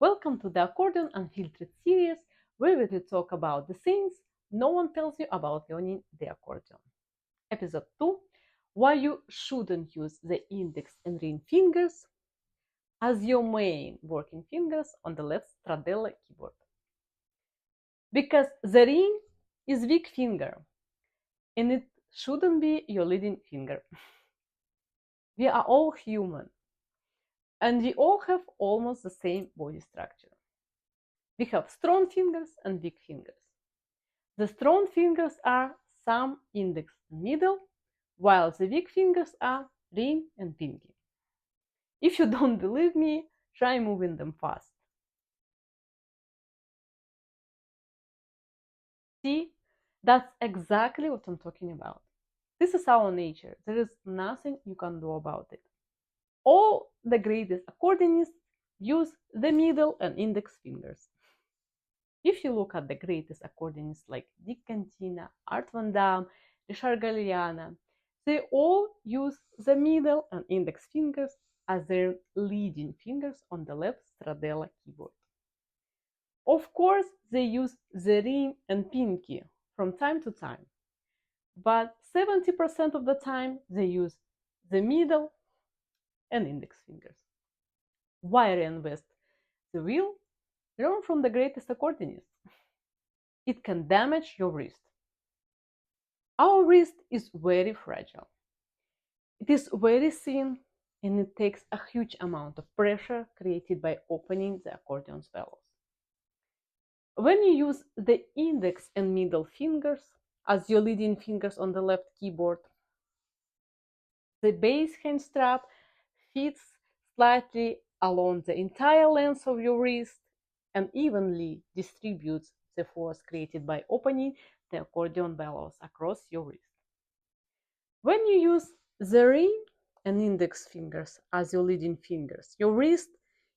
Welcome to the Accordion Unfiltered series, where we will talk about the things no one tells you about learning the accordion. Episode 2: Why you shouldn't use the index and ring fingers as your main working fingers on the left Stradella keyboard. Because the ring is weak finger, and it shouldn't be your leading finger. We are all human, and we all have almost the same body structure. We have strong fingers and weak fingers. The strong fingers are thumb, index, and middle, while the weak fingers are ring and pinky. If you don't believe me, try moving them fast. See, that's exactly what I'm talking about. This is our nature. There is nothing you can do about it. All the greatest accordionists use the middle and index fingers. If you look at the greatest accordionists like Cantina, Art Van Damme, Richard Galliana, they all use the middle and index fingers as their leading fingers on the left Stradella keyboard. Of course, they use the ring and pinky from time to time, but 70% of the time they use the middle and index fingers. Why reinvest the wheel? Learn from the greatest accordionists. It can damage your wrist. Our wrist is very fragile. It is very thin, and it takes a huge amount of pressure created by opening the accordion's valves. When you use the index and middle fingers as your leading fingers on the left keyboard, the bass hand strap fits slightly along the entire length of your wrist and evenly distributes the force created by opening the accordion bellows across your wrist. When you use the ring and index fingers as your leading fingers, your wrist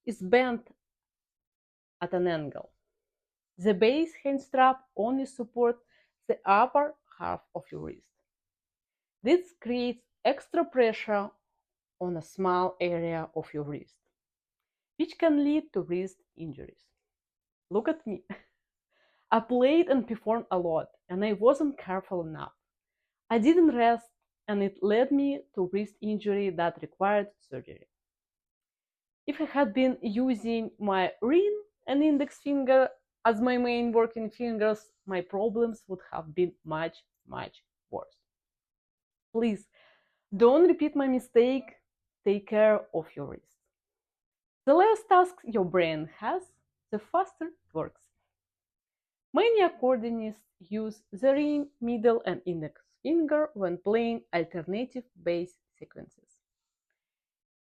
is bent at an angle. The bass hand strap only supports the upper half of your wrist. This creates extra pressure on a small area of your wrist, which can lead to wrist injuries. Look at me. I played and performed a lot, and I wasn't careful enough. I didn't rest, and it led me to wrist injury that required surgery. If I had been using my ring and index finger as my main working fingers, my problems would have been much, much worse. Please, don't repeat my mistake. Take care of your wrist. The less tasks your brain has, the faster it works. Many accordionists use the ring, middle, and index finger when playing alternative bass sequences.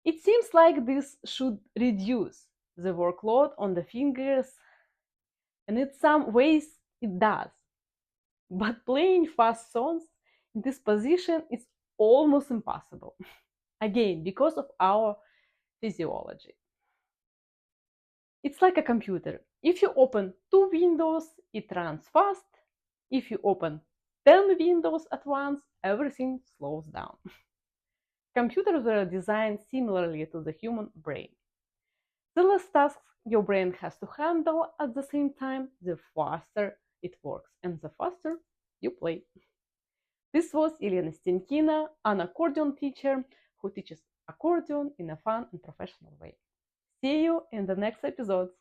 It seems like this should reduce the workload on the fingers, and in some ways it does. But playing fast songs in this position is almost impossible. Again, because of our physiology. It's like a computer. If you open 2 windows, it runs fast. If you open 10 windows at once, everything slows down. Computers were designed similarly to the human brain. The less tasks your brain has to handle at the same time, the faster it works, and the faster you play. This was Elena Stenkina, an accordion teacher who teaches accordion in a fun and professional way. See you in the next episodes.